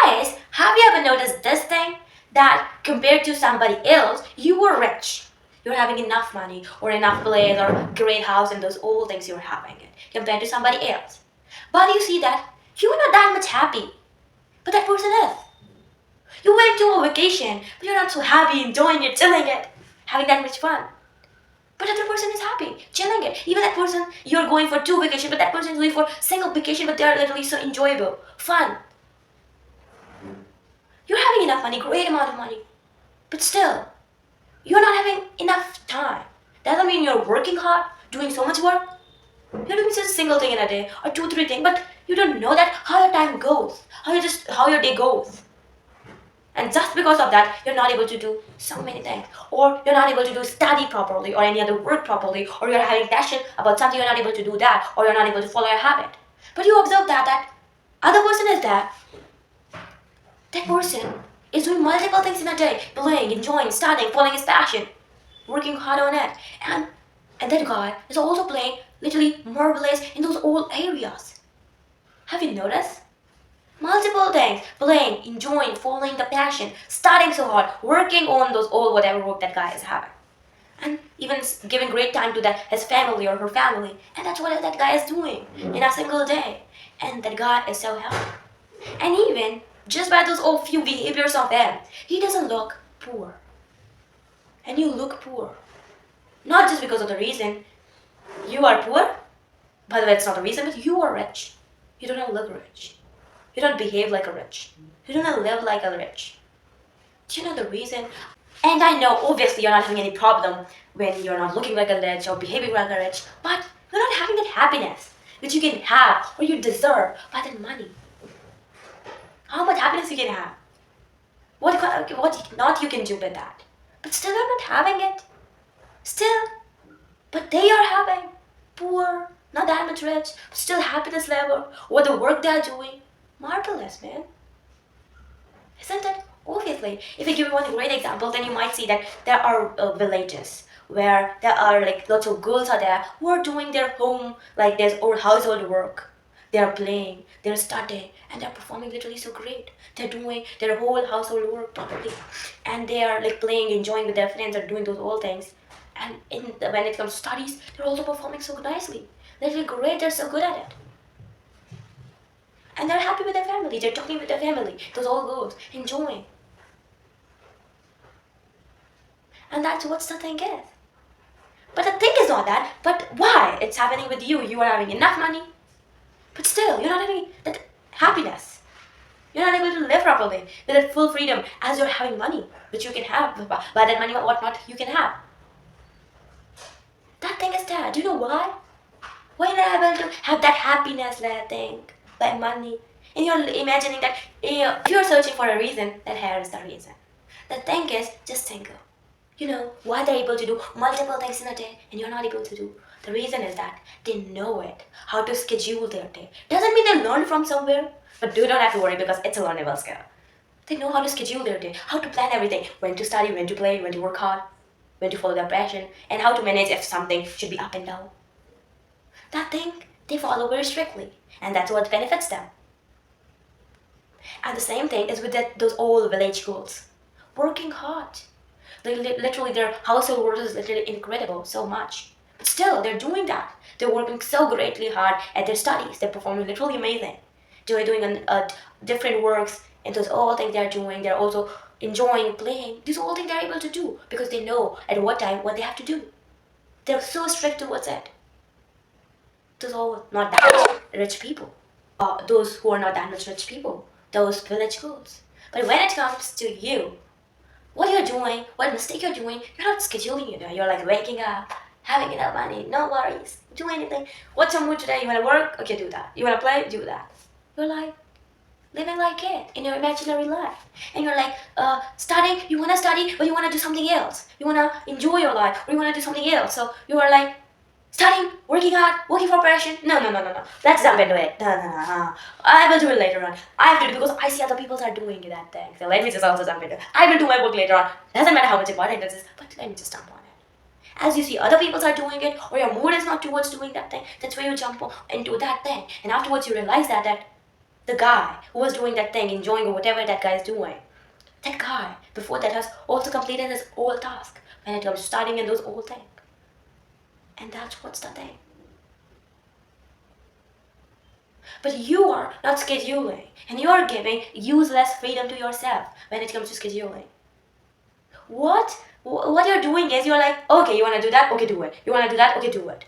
Guys, have you ever noticed this thing? That compared to somebody else, you were rich. You're having enough money or enough place or great house and those old things you're having it compared to somebody else. But you see that you're not that much happy. But that person is. You went to a vacation, but you're not so happy, enjoying it, chilling it, having that much fun. But other person is happy, chilling it. Even that person, you're going for 2 vacations, but that person is going for single vacation, but they're literally so enjoyable, fun. You're having enough money, great amount of money, but still, you're not having enough time. That doesn't mean you're working hard, doing so much work. You're doing just a single thing in a day or 2, 3 things, but you don't know that how your time goes, how your day goes. And just because of that, you're not able to do so many things. Or you're not able to do study properly or any other work properly, or you're having passion about something, you're not able to do that, or you're not able to follow your habit. But you observe that other person is there. That person is doing multiple things in a day, playing, enjoying, studying, following his passion, working hard on it. And that guy is also playing literally marvelous in those old areas. Have you noticed? Multiple things, playing, enjoying, following the passion, studying so hard, working on those old whatever work that guy is having. And even giving great time to his family or her family. And that's what that guy is doing in a single day. And that guy is so happy. And even just by those old few behaviors of him, he doesn't look poor. And you look poor. Not just because of the reason you are poor. By the way, it's not the reason, but you are rich. You don't look rich. You don't behave like a rich. You don't live like a rich. Do you know the reason? And I know, obviously, you're not having any problem when you're not looking like a rich or behaving like a rich, but you're not having that happiness which you can have or you deserve by that money. How much happiness you can have? What not you can do with that? But still, you're not having it. Still, but they are having poor, not that much rich, but still happiness level, or the work they're doing. Marvelous, man. Isn't it? Obviously, if I give you one great example, then you might see that there are villages where there are like lots of girls are there who are doing their home, like their old household work. They are playing, they're studying, and they're performing literally so great. They're doing their whole household work properly, and they are like playing, enjoying with their friends, and doing those old things. And when it comes to studies, they're also performing so nicely. They're really great. They're so good at it. And they're happy with their family. They're talking with their family. Those all girls enjoying. And that's what the thing is. But the thing is not that. But why it's happening with you? You are having enough money, but still you're not having that happiness. You're not able to live properly with that full freedom as you're having money, which you can have by that money. What not you can have. That thing is there. Do you know why? Why are you able to have that happiness? That thing. Like money, and you're imagining that if you're searching for a reason, then here is the reason. The thing is, just think, why they're able to do multiple things in a day and you're not able to do. The reason is that they know it, how to schedule their day. Doesn't mean they learned from somewhere, but you don't have to worry because it's a learnable skill. They know how to schedule their day, how to plan everything, when to study, when to play, when to work hard, when to follow their passion, and how to manage if something should be up and down. That thing they follow very strictly, and that's what benefits them. And the same thing is with those old village girls, working hard. Literally, their household work is literally incredible, so much. But still, they're doing that. They're working so greatly hard at their studies. They're performing literally amazing. They're doing different works, and those all things they're doing. They're also enjoying playing. These all things they're able to do because they know at what time what they have to do. They're so strict towards it. Those all not that rich people. Those who are not that much rich people. Those village girls. But when it comes to you, what you're doing, what mistake you're doing, you're not scheduling it. You're like waking up, having enough money, no worries, do anything. What's your mood today? You want to work? Okay, do that. You want to play? Do that. You're like living like it in your imaginary life. And you're like studying, you want to study, but you want to do something else. You want to enjoy your life, or you want to do something else. So you are like, studying, working hard, working for passion. No. Let's jump into it. No. I will do it later on. I have to do it because I see other people are doing that thing. So let me just also jump into it. I will do my work later on. Doesn't matter how much important it is, but let me just jump on it. As you see other people are doing it, or your mood is not towards doing that thing, that's where you jump into that thing. And afterwards you realize that The guy who was doing that thing, enjoying whatever that guy is doing, that guy before that has also completed his old task when it comes to studying and those old things. And that's what's the thing. But you are not scheduling, and you are giving useless freedom to yourself when it comes to scheduling. What you're doing is you're like, okay, you want to do that? Okay, do it. You want to do that? Okay, do it.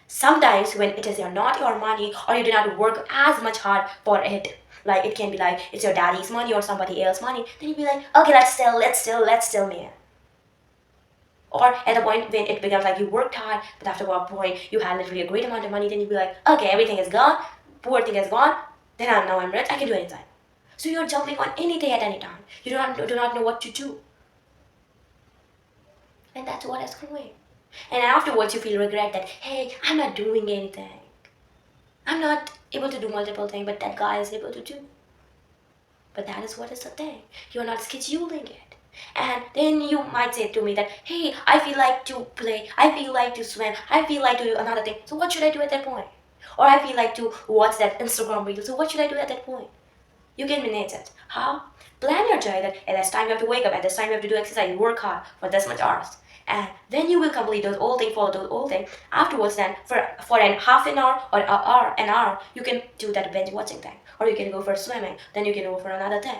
Sometimes when it is not your money or you do not work as much hard for it, like it can be like it's your daddy's money or somebody else's money, then you'd be like, okay, let's still me. Or at the point when it becomes like you worked hard, but after a point you had literally a great amount of money, then you'd be like, okay, everything is gone, poor thing is gone, then now I'm rich, I can do anything. So you're jumping on anything at any time. You do not know what to do. And that's what is going. And afterwards you feel regret that, hey, I'm not doing anything. I'm not able to do multiple things, but that guy is able to do. But that is what is the thing. You're not scheduling it. And then you might say to me that, hey, I feel like to play, I feel like to swim, I feel like to do another thing. So what should I do at that point? Or I feel like to watch that Instagram video. So what should I do at that point? You can manage it. How? Plan your day that at this time you have to wake up, at this time you have to do exercise, work hard for this much hours. And then you will complete those old things, follow those old things. Afterwards then, for an half an hour or an hour, you can do that binge watching thing. Or you can go for swimming, then you can go for another thing.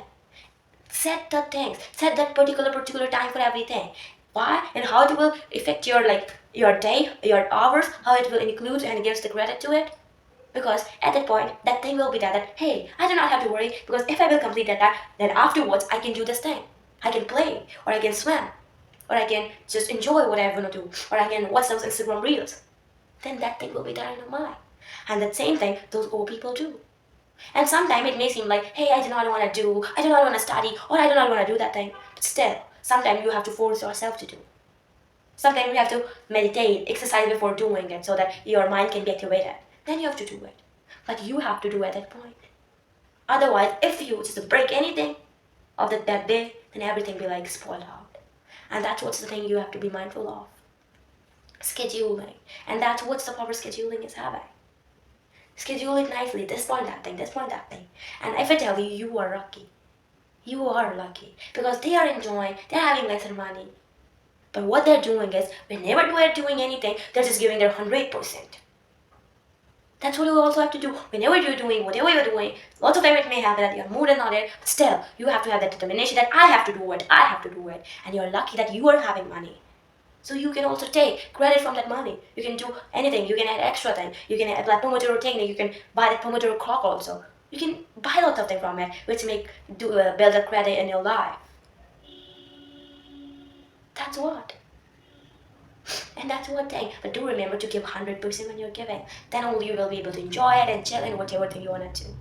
Set the things, set that particular time for everything. Why and how it will affect your your day, your hours, how it will include and gives the credit to it. Because at that point, that thing will be there that, hey, I do not have to worry because if I will complete that, then afterwards I can do this thing. I can play, or I can swim, or I can just enjoy what I want to do, or I can watch those Instagram reels. Then that thing will be there in your mind. And that same thing those old people do. And sometimes it may seem like, hey, I do not want to study, or I do not want to do that thing. But still, sometimes you have to force yourself to do. Sometimes you have to meditate, exercise before doing it so that your mind can be activated. Then you have to do it. But you have to do it at that point. Otherwise, if you just break anything of that day, then everything will be like spoiled out. And that's what's the thing you have to be mindful of. Scheduling. And that's what's the power scheduling is having. Schedule it nicely, this point, that thing, this point, that thing. And if I tell you, you are lucky. You are lucky. Because they are enjoying, they're having lesser money. But what they're doing is, whenever you are doing anything, they're just giving their 100%. That's what you also have to do. Whenever you're doing whatever you're doing, lots of time it may happen that you're mood and not it, but still, you have to have that determination that I have to do it, I have to do it. And you're lucky that you are having money. So you can also take credit from that money. You can do anything. You can add extra thing. You can add like Pomodoro technique. You can buy that Pomodoro clock also. You can buy lots of things from it, which build a credit in your life. That's what. And that's one thing. But do remember to give 100% when you're giving. Then only you will be able to enjoy it and chill in whatever thing you want to do.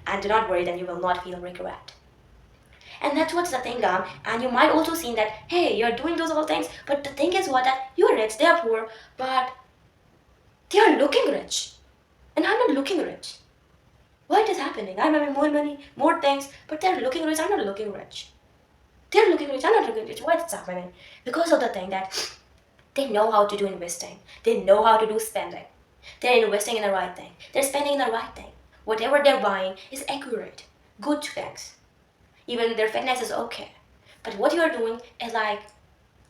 And do not worry, then you will not feel regret. And that's what's the thing, and you might also see that, hey, you're doing those all things, but the thing is what, that you're rich, they're poor, but they are looking rich. And I'm not looking rich. What is happening? I'm having more money, more things, but they're looking rich, I'm not looking rich. They're looking rich, I'm not looking rich. What's happening? Because of the thing that they know how to do investing. They know how to do spending. They're investing in the right thing. They're spending in the right thing. Whatever they're buying is accurate, good things. Even their fitness is okay. But what you are doing is like,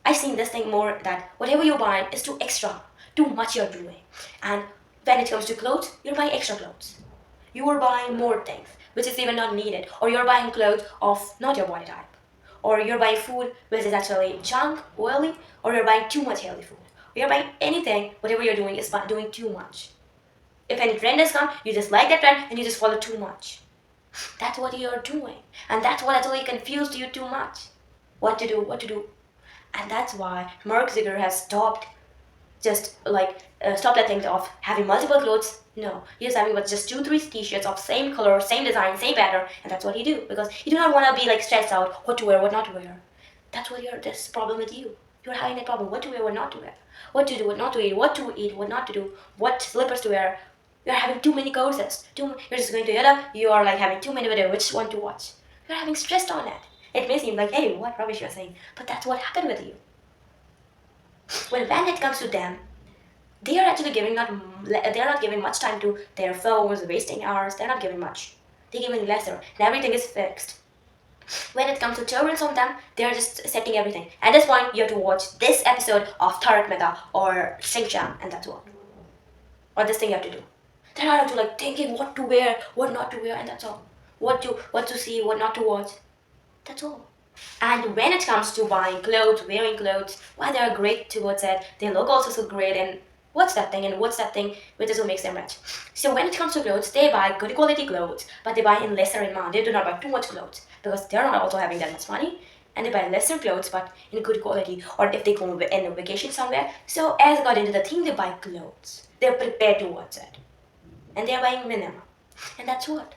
I've seen this thing more that whatever you're buying is too extra, too much you're doing. And when it comes to clothes, you're buying extra clothes. You are buying more things, which is even not needed. Or you're buying clothes of not your body type. Or you're buying food which is actually junk, oily, or you're buying too much healthy food. Or you're buying anything, whatever you're doing is doing too much. If any trend has come, you just like that trend and you just follow too much. That's what you're doing. And that's what actually confused you too much. What to do. And that's why Mark Zuckerberg has stopped that thing of having multiple clothes. No, he's having just 2-3 t-shirts of same color, same design, same pattern, and that's what he do. Because he do not want to be like stressed out what to wear, what not to wear. That's what this problem with you. You're having that problem, what to wear, what not to wear. What to do, what not to eat, what not to do, what slippers to wear. You're having too many courses. You're just going to YouTube. You are like having too many videos. Which one to watch? You're having stressed on it. It may seem like, hey, what rubbish you're saying, but that's what happened with you. When it comes to them, they are actually they're not giving much time to their phones, wasting hours. They're not giving much. they're giving lesser, and everything is fixed. When it comes to children from them, they're just setting everything. At this point, you have to watch this episode of Tarak Mehta or Shing Chan, and that's what. Or this thing you have to do. Then I have to like thinking what to wear, what not to wear, and that's all. What to see, what not to watch. That's all. And when it comes to buying clothes, wearing clothes, why they are great towards it, they look also so great, and what's that thing which is what makes them rich. So when it comes to clothes, they buy good quality clothes, but they buy in lesser amount. They do not buy too much clothes because they're not also having that much money, and they buy lesser clothes but in good quality. Or if they go on a vacation somewhere, so as according to the theme, they buy clothes. They're prepared towards it, and they're buying minimum, and that's what.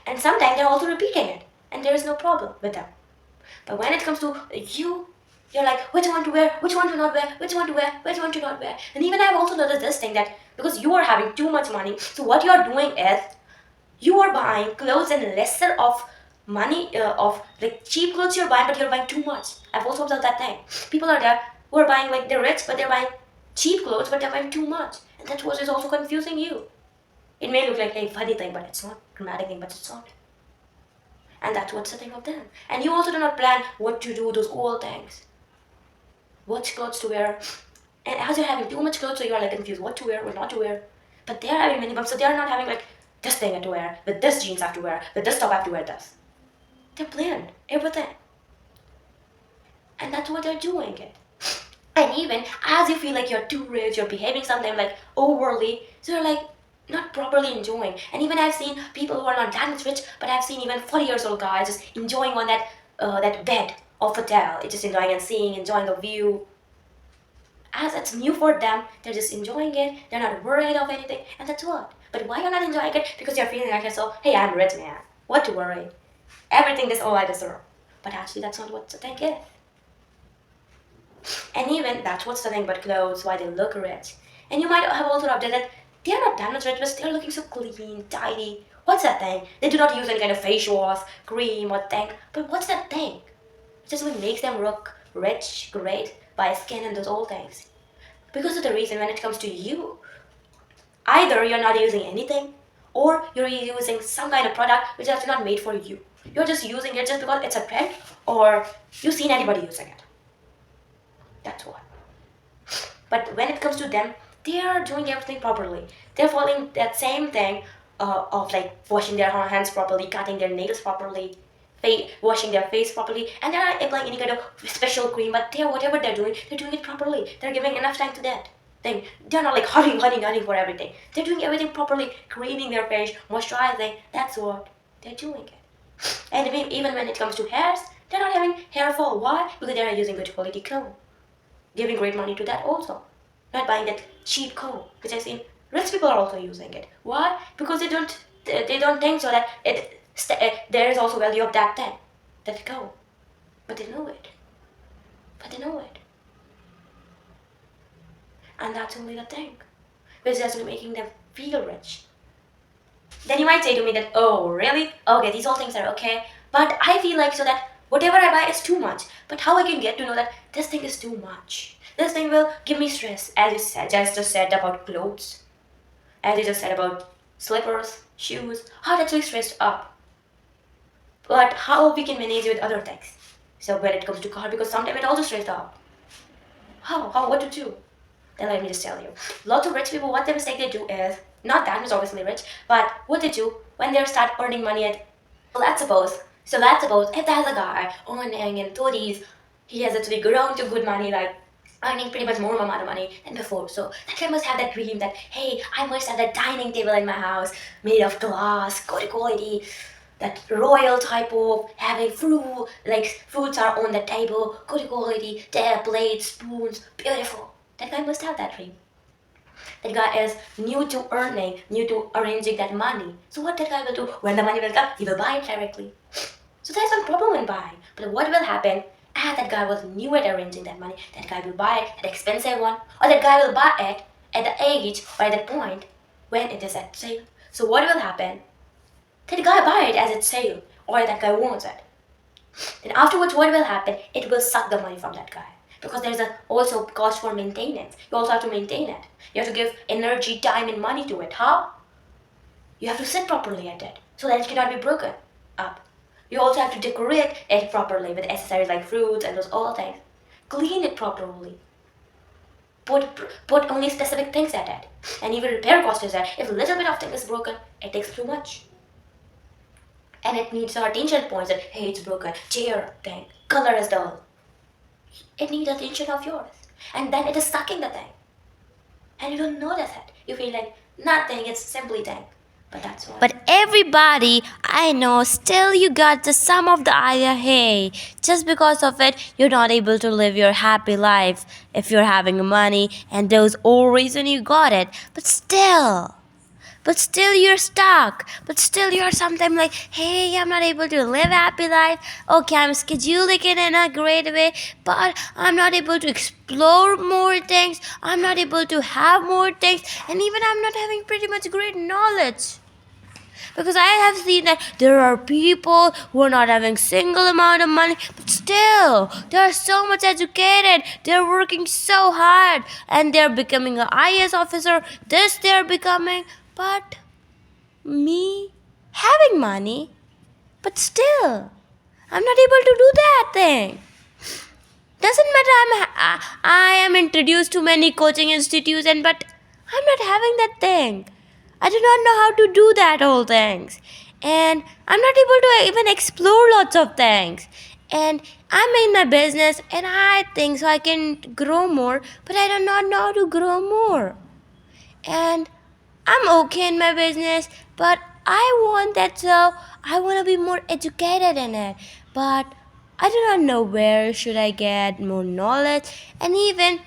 And sometimes they're also repeating it, and there is no problem with them. But when it comes to you, you're like, which one to wear, which one to not wear, which one to wear, which one to not wear. And even I've also noticed this thing that because you are having too much money, so what you're doing is you are buying clothes and lesser of money, of like cheap clothes you're buying, but you're buying too much. I've also observed that thing. People are there who are buying like they're rich, but they're buying cheap clothes, but they're buying too much. And that's what is also confusing you. It may look like a funny thing, but it's not. Dramatic thing, but it's not. And that's what's the thing of them. And you also do not plan what to do, those old things. What clothes to wear. And as you're having too much clothes, so you're like confused what to wear, what not to wear. But they're having minimum, so they're not having like this thing I have to wear, with this jeans I have to wear, with this top I have to wear this. They're planned, everything. And that's what they're doing it. And even as you feel like you're too rich, you're behaving something like overly, so you're like not properly enjoying. And even I've seen people who are not that much rich, but I've seen even 40 years old guys just enjoying on that bed of hotel, just enjoying and seeing, enjoying the view. As it's new for them, they're just enjoying it. They're not worried of anything, and that's what. But why you're not enjoying it? Because you're feeling like yourself, hey, I'm rich man. What to worry? Everything this all I deserve. But actually, that's not what the thing is. And even that's what's the thing about clothes, why they look rich. And you might have also observed that they're not that much rich, but they're looking so clean, tidy. What's that thing? They do not use any kind of face wash, cream, or thing. But what's that thing? It just what makes them look rich, great, by skin and those old things. Because of the reason when it comes to you, either you're not using anything, or you're using some kind of product which is actually not made for you. You're just using it just because it's a trend, or you've seen anybody using it. That's what. But when it comes to them, they are doing everything properly. They're following that same thing of like washing their hands properly, cutting their nails properly, washing their face properly, and they're not applying any kind of special cream. But whatever they're doing it properly. They're giving enough time to that thing. They're not like hurrying for everything. They're doing everything properly, creaming their face, moisturizing. That's what they're doing it. And even when it comes to hairs, they're not having hair fall. Why? Because they're using good quality comb, giving great money to that also. Not buying that cheap comb, which I've seen rich people are also using it. Why? Because they don't think so that there is also value of that thing, that comb. But they know it. And that's only the thing, which is actually making them feel rich. Then you might say to me that, oh, really? Okay, these all things are okay, but I feel like so that whatever I buy is too much. But how I can get to know that this thing is too much? This thing will give me stress, as you said, just said about clothes, as you just said about slippers, shoes, how that's really stressed up. But how we can manage with other things. So when it comes to car, because sometimes it also stressed up. What to do? Then let me just tell you. Lots of rich people, what the mistake they do is, not that much obviously rich, but what they do when they start earning money at, let's suppose if there's a guy earning in 30s, he has actually grown to good money, like earning pretty much more amount of money than before. So that guy must have that dream that, hey, I must have that dining table in my house made of glass, good quality, that royal type of having fruit, like fruits are on the table, good quality, there plates, spoons, beautiful. That guy must have that dream. That guy is new to earning, new to arranging that money. So what that guy will do, when the money will come, he will buy it directly. So there's no problem in buying. But what will happen, as that guy was new at arranging that money, that guy will buy it, an expensive one, or that guy will buy it at the age or at the point when it is at sale. So what will happen, that guy buy it as it's sale, or that guy wants it. Then afterwards what will happen, it will suck the money from that guy. Because there's also cost for maintenance. You also have to maintain it. You have to give energy, time and money to it. How? You have to sit properly at it so that it cannot be broken up. You also have to decorate it properly with accessories like fruits and those all things. Clean it properly. Put only specific things at it. And even repair cost is that if a little bit of thing is broken, it takes too much. And it needs our attention points that hey, it's broken, chair thing, color is dull. It needs attention of yours. And then it is sucking the thing. And you don't notice it. You feel like nothing, it's simply thing. But that's why. But everybody I know, still you got the some of the idea, hey, just because of it, you're not able to live your happy life if you're having money and those all reason you got it. But still you're stuck. But still you're sometimes like, hey, I'm not able to live happy life. Okay, I'm scheduling it in a great way, but I'm not able to explore more things. I'm not able to have more things, and even I'm not having pretty much great knowledge. Because I have seen that there are people who are not having single amount of money, but still they are so much educated. They're working so hard and they're becoming an IAS officer. This they're becoming, but me having money, but still I'm not able to do that thing. Doesn't matter. I am introduced to many coaching institutes, and but I'm not having that thing. I do not know how to do that whole things, and I'm not able to even explore lots of things. And I'm in my business, and I think so I can grow more, but I do not know how to grow more. And I'm okay in my business, but I want that, so I want to be more educated in it. But I do not know where should I get more knowledge. And even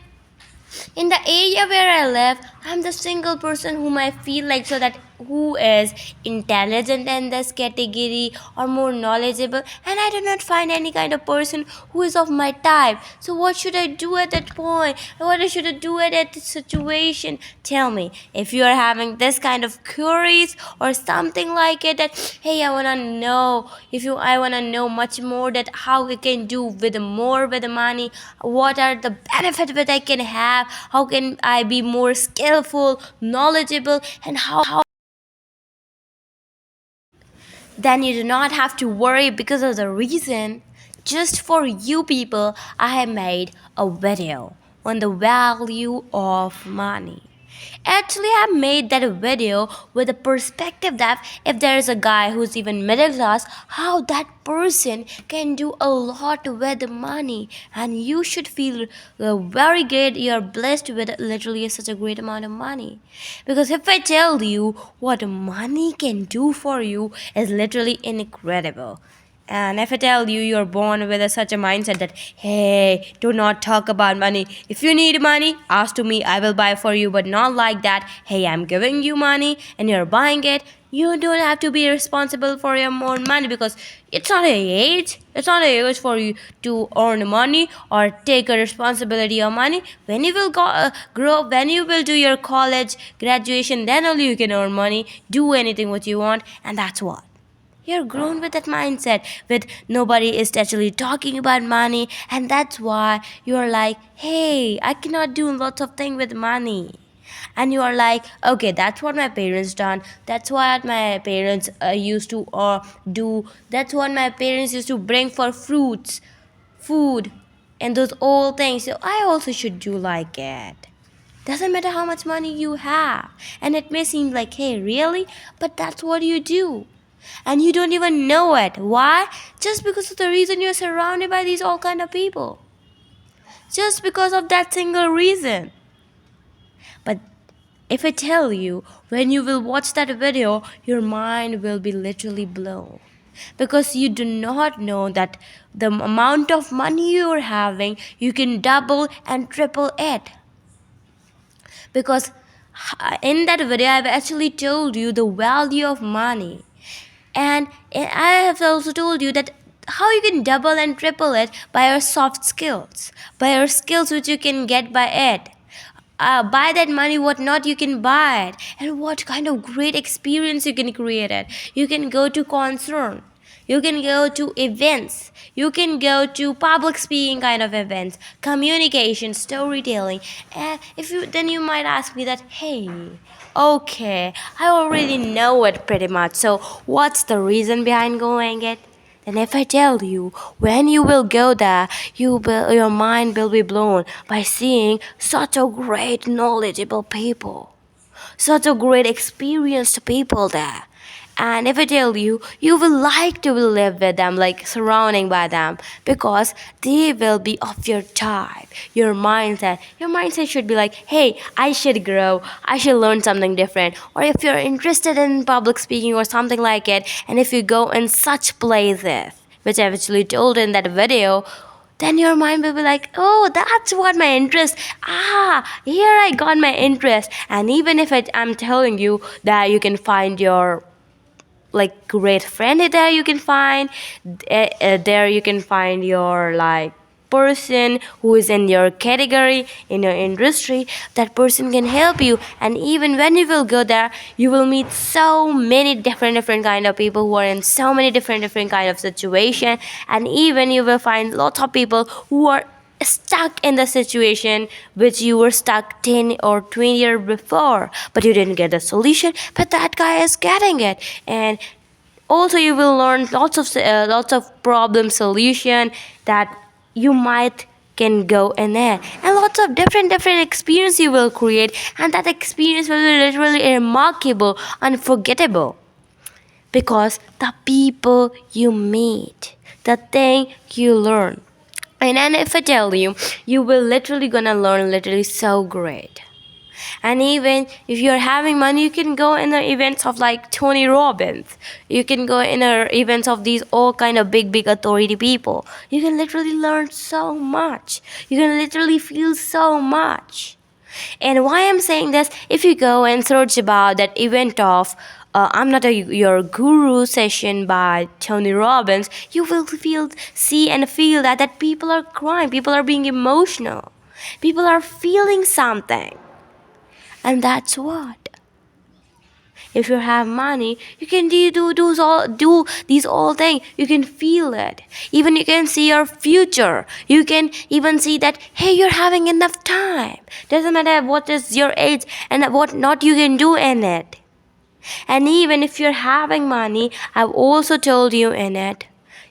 in the area where I live, I'm the single person whom I feel like so that who is intelligent in this category or more knowledgeable, and I do not find any kind of person who is of my type. So what should I do at that point? What should I do at that situation? Tell me if you are having this kind of queries or something like it, that hey, I wanna know if you I wanna know much more that how we can do with more with the money, what are the benefits that I can have, how can I be more skillful, knowledgeable, and how then you do not have to worry because of the reason. Just for you people, I have made a video on the value of money. Actually, I made that video with the perspective that if there is a guy who's even middle class, how that person can do a lot with money, and you should feel very good. You're blessed with literally such a great amount of money. Because if I tell you what money can do for you is literally incredible. And if I tell you you're born with such a mindset that, hey, do not talk about money. If you need money, ask to me, I will buy for you, but not like that. Hey, I'm giving you money and you're buying it. You don't have to be responsible for your own money because it's not an age. It's not an age for you to earn money or take a responsibility of money. When you will grow up, when you will do your college graduation, then only you can earn money, do anything what you want, and that's what. You're grown with that mindset, with nobody is actually talking about money, and that's why you're like, hey, I cannot do lots of things with money. And you are like, okay, that's what my parents done. That's what my parents used to do. That's what my parents used to bring for fruits, food, and those old things. So I also should do like it. Doesn't matter how much money you have. And it may seem like, hey, really? But that's what you do. And you don't even know it. Why? Just because of the reason you're surrounded by these all kind of people. Just because of that single reason. But if I tell you, when you will watch that video, your mind will be literally blown. Because you do not know that the amount of money you're having, you can double and triple it. Because in that video, I've actually told you the value of money. And I have also told you that how you can double and triple it by your soft skills, by your skills which you can get by it. By that money, what not you can buy it, and what kind of great experience you can create it. You can go to concert, you can go to events, you can go to public speaking kind of events, communication, storytelling. And if you then you might ask me that, hey, Okay, I already know it pretty much. So, what's the reason behind going it? Then, if I tell you when you will go there, your mind will be blown by seeing such a great, knowledgeable people, such a great, experienced people there. And if I tell you, you will like to live with them, like surrounding by them, because they will be of your type, your mindset. Your mindset should be like, hey, I should grow, I should learn something different. Or if you're interested in public speaking or something like it, and if you go in such places, which I've actually told in that video, then your mind will be like, oh, that's what my interest. Here I got my interest. And even if I'm telling you that you can find your like great friend there, you can find there you can find your like person who is in your category, in your industry. That person can help you, and even when you will go there, you will meet so many different kind of people who are in so many different kind of situation. And even you will find lots of people who are stuck in the situation which you were stuck 10 or 20 years before, but you didn't get the solution, but that guy is getting it. And also you will learn lots of problem solution that you might can go in there, and lots of different experience you will create, and that experience will be literally remarkable, unforgettable, because the people you meet, the thing you learn. And then if I tell you, you will literally gonna learn literally so great. And even if you're having money, you can go in the events of like Tony Robbins. You can go in the events of these all kind of big authority people. You can literally learn so much. You can literally feel so much. And why I'm saying this, if you go and search about that event of I'm not your guru session by Tony Robbins, you will see and feel that people are crying, people are being emotional, people are feeling something. And that's what. If you have money, you can do these all things. You can feel it. Even you can see your future. You can even see that, hey, you're having enough time. Doesn't matter what is your age and what not you can do in it. And even if you're having money, I've also told you in it,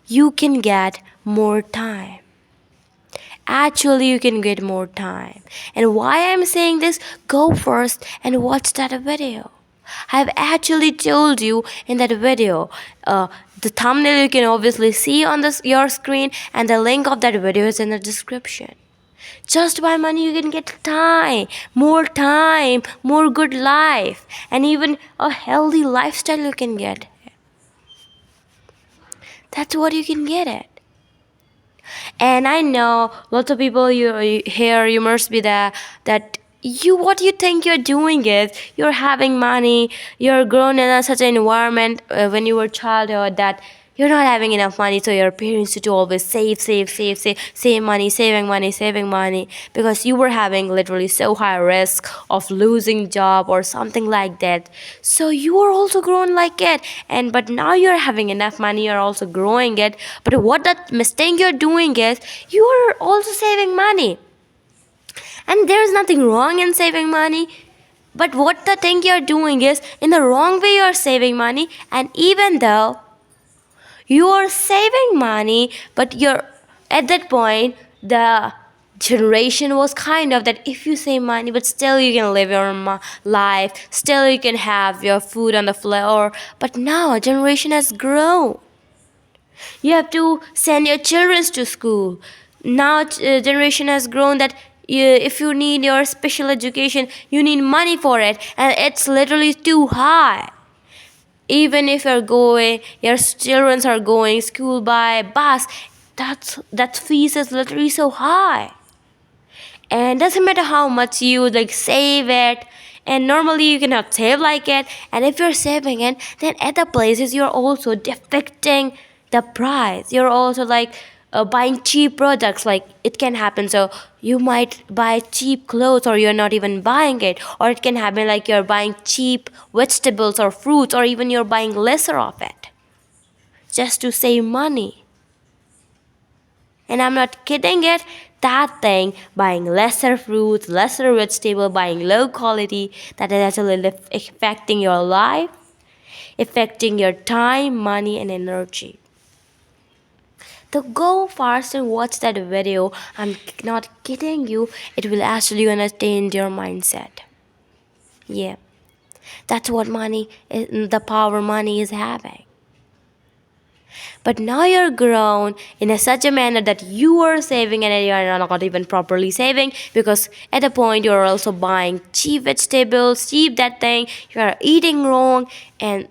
you can get more time. Actually, you can get more time. And why I'm saying this, go first and watch that video. I've actually told you in that video. The thumbnail you can obviously see on your screen, and the link of that video is in the description. Just by money you can get time, more good life, and even a healthy lifestyle you can get. That's what you can get it. And I know lots of people you hear you must be there that what you think you're doing is you're having money, you're grown in such an environment when you were childhood that you're not having enough money, so your parents used to always save money, saving money, because you were having literally so high risk of losing job or something like that. So you are also grown like it, but now you're having enough money, you're also growing it. But what that mistake you're doing is you are also saving money, and there is nothing wrong in saving money. But what the thing you're doing is in the wrong way you're saving money, and even though you are saving money, but you're at that point the generation was kind of that if you save money but still you can live your life, still you can have your food on the floor. But now generation has grown, you have to send your children to school. Now generation has grown that if you need your special education you need money for it, and it's literally too high. Even if your children are going school by bus, that fees is literally so high. And doesn't matter how much you like save it, and normally you cannot save like it. And if you're saving it, then at the places you're also deflecting the price. You're also like buying cheap products, like it can happen. So you might buy cheap clothes, or you're not even buying it. Or it can happen like you're buying cheap vegetables or fruits, or even you're buying lesser of it just to save money. And I'm not kidding it. that thing, buying lesser fruits, lesser vegetable, buying low quality, that is actually affecting your life, affecting your time, money, and energy. So go fast and watch that video. I'm not kidding you. It will actually gonna change your mindset. Yeah, that's what money is, the power money is having. But now you're grown in such a manner that you are saving and you are not even properly saving, because at a point you're also buying cheap vegetables, cheap that thing, you are eating wrong, and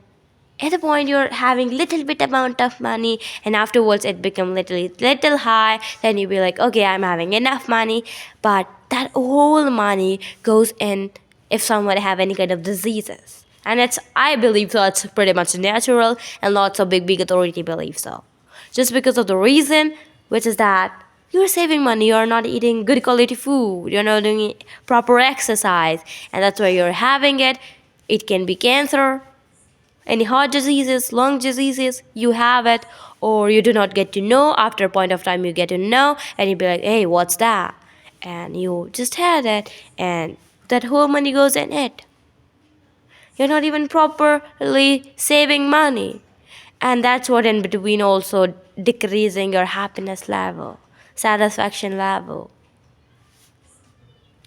at a point you're having little bit amount of money, and afterwards it become little high. Then you be like, okay, I'm having enough money, but that whole money goes in if someone have any kind of diseases. And it's, I believe so, it's pretty much natural, and lots of big authority believe so, just because of the reason, which is that you're saving money, you're not eating good quality food, you're not doing proper exercise, and that's why you're having it. It can be cancer, any heart diseases, lung diseases, you have it, or you do not get to know. After a point of time, you get to know, and you be like, hey, what's that? And you just had it, and that whole money goes in it. You're not even properly saving money. And that's what in between also decreasing your happiness level, satisfaction level.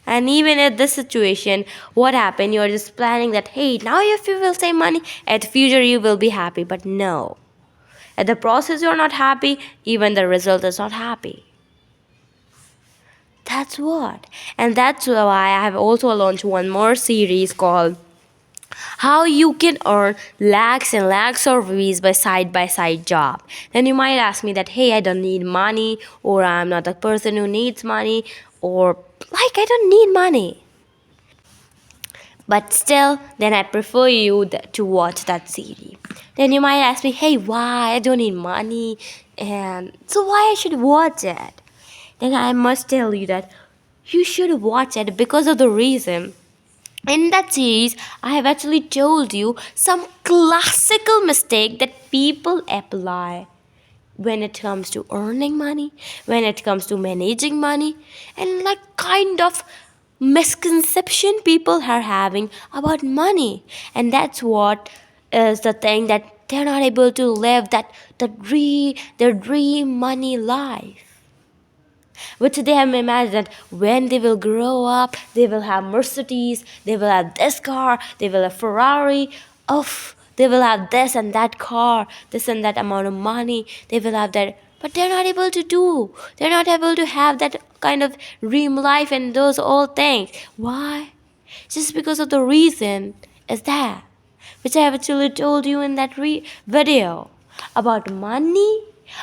And even at this situation, what happened? You're just planning that, hey, now if you will save money, at the future you will be happy. But no. At the process you're not happy, even the result is not happy. That's what. And that's why I have also launched one more series called how you can earn lakhs and lakhs of rupees by side job. Then you might ask me that, hey, I don't need money, or I'm not a person who needs money, or like I don't need money. But still, then I prefer you to watch that series. Then you might ask me, hey, why? I don't need money. And so why I should watch it? Then I must tell you that you should watch it because of the reason. In that series, I have actually told you some classical mistake that people apply when it comes to earning money, when it comes to managing money, and like kind of misconception people are having about money. And that's what is the thing, that they're not able to live their dream money life, which they have imagined that when they will grow up, they will have Mercedes, they will have this car, they will have Ferrari, they will have this and that car, this and that amount of money, they will have that. But they're not able to do. They're not able to have that kind of dream life and those all things. Why? Just because of the reason is that, which I have actually told you in that video about money,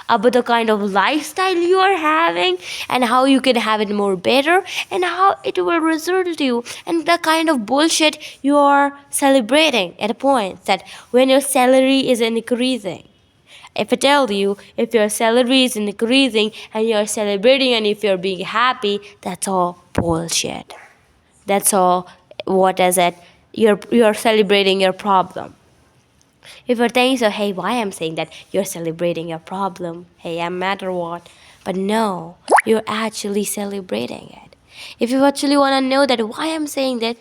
about the kind of lifestyle you are having, and how you can have it more better, and how it will result you, and the kind of bullshit you are celebrating at a point that when your salary is increasing. If I tell you, if your salary is increasing and you're celebrating and if you're being happy, that's all bullshit. That's all, what is it? You're celebrating your problem. If you're thinking so, hey, why I'm saying that you're celebrating your problem? Hey, no matter what. But no, you're actually celebrating it. If you actually want to know that why I'm saying that,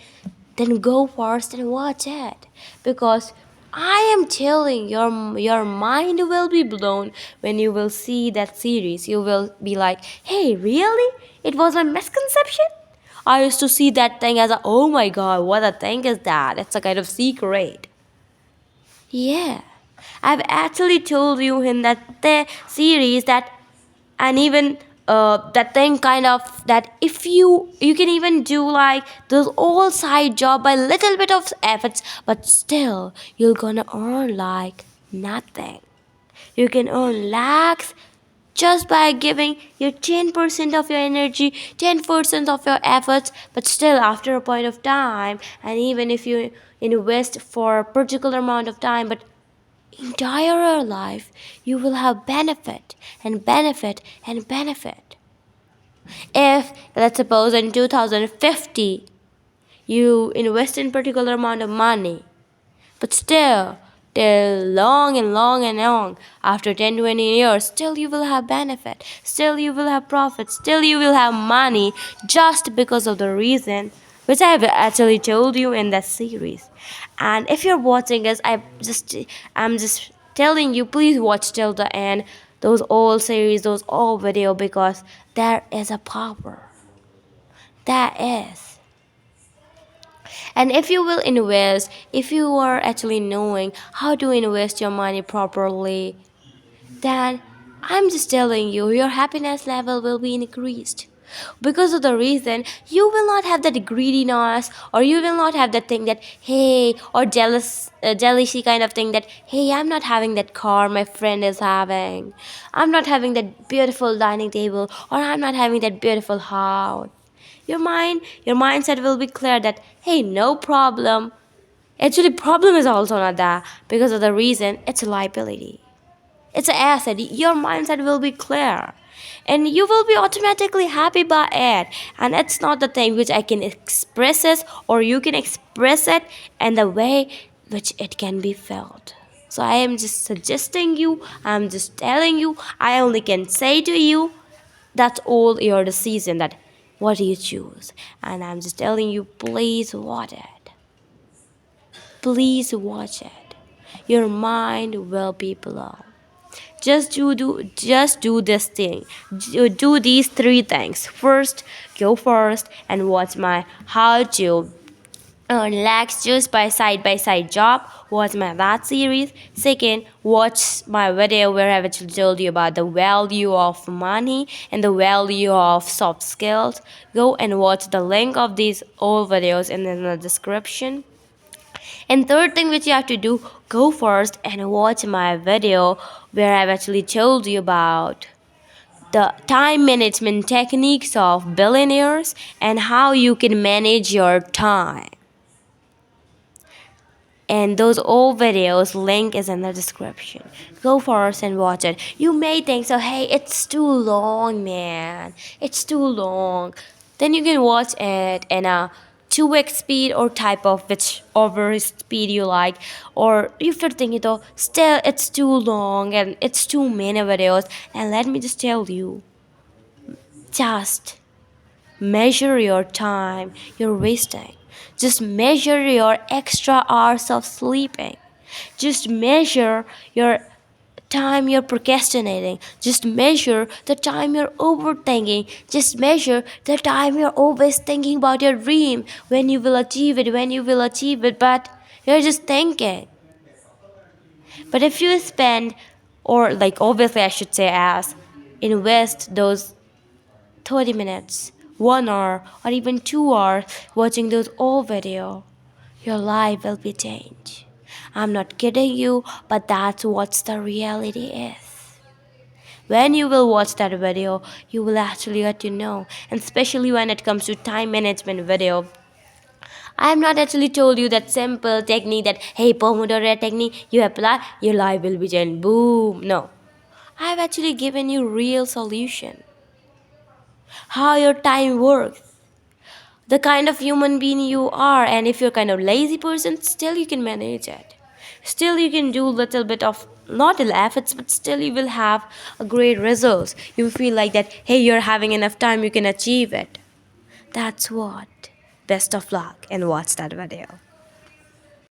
then go first and watch it. Because I am telling your mind will be blown when you will see that series. You will be like, hey, really? It was a misconception? I used to see that thing as a, oh my god, what a thing is that? It's a kind of secret. Yeah, I've actually told you in that series that, and even that thing kind of, that if you can even do like those all side job by little bit of efforts, but still you're gonna earn like nothing. You can earn lakhs just by giving your 10% of your energy, 10% of your efforts, but still after a point of time, and even if you invest for a particular amount of time, but entire life, you will have benefit and benefit and benefit. If, let's suppose, in 2050, you invest in particular amount of money, but still till long and long and long. After 10 20 years, still you will have benefit, still you will have profit, still you will have money, just because of the reason which I have actually told you in that series. And if you're watching us, I'm just telling you, please watch till the end those old series, those old video, because there is a power. There is. And if you will invest, if you are actually knowing how to invest your money properly, then I'm just telling you, your happiness level will be increased. Because of the reason, you will not have that greediness, or you will not have that thing that, hey, or jealousy kind of thing that, hey, I'm not having that car my friend is having. I'm not having that beautiful dining table, or I'm not having that beautiful house. Your mindset will be clear that, hey, no problem. Actually, problem is also not that, because of the reason it's a liability. It's an asset. Your mindset will be clear. And you will be automatically happy by it. And it's not the thing which I can express it, or you can express it in the way which it can be felt. So I am just suggesting you, I'm just telling you, I only can say to you, that's all your decision, that what do you choose. And I'm just telling you, please watch it. Please watch it. Your mind will be blown. Just do this thing. Do these three things. First, go first and watch my how to earn lakhs just by side job. Watch my that series. Second, watch my video where I've actually told you about the value of money and the value of soft skills. Go and watch the link of these all videos in the description. And third thing which you have to do, go first and watch my video where I've actually told you about the time management techniques of billionaires and how you can manage your time. And those old videos link is in the description. Go first and watch it. You may think so, hey, it's too long, man, it's too long. Then you can watch it in a 2x speed, or type of whichever speed you like. Or if you're thinking though still it's too long and it's too many videos, and let me just tell you, just measure your time you're wasting. Just measure your extra hours of sleeping. Just measure your time you're procrastinating. Just measure the time you're overthinking. Just measure the time you're always thinking about your dream, when you will achieve it, when you will achieve it, but you're just thinking. But if you spend, or like obviously I should say, as invest those 30 minutes, 1 hour, or even 2 hours watching those old video, your life will be changed. I'm not kidding you, but that's what the reality is. When you will watch that video, you will actually get to know. And especially when it comes to time management video, I am not actually told you that simple technique that, hey, Pomodoro technique, you apply, your life will be changed. Boom. No. I have actually given you real solution. How your time works, the kind of human being you are, and if you're kind of lazy person, still you can manage it. Still you can do little bit of not efforts, but still you will have a great results. You feel like that, hey, you're having enough time, you can achieve it. That's what. Best of luck and watch that video.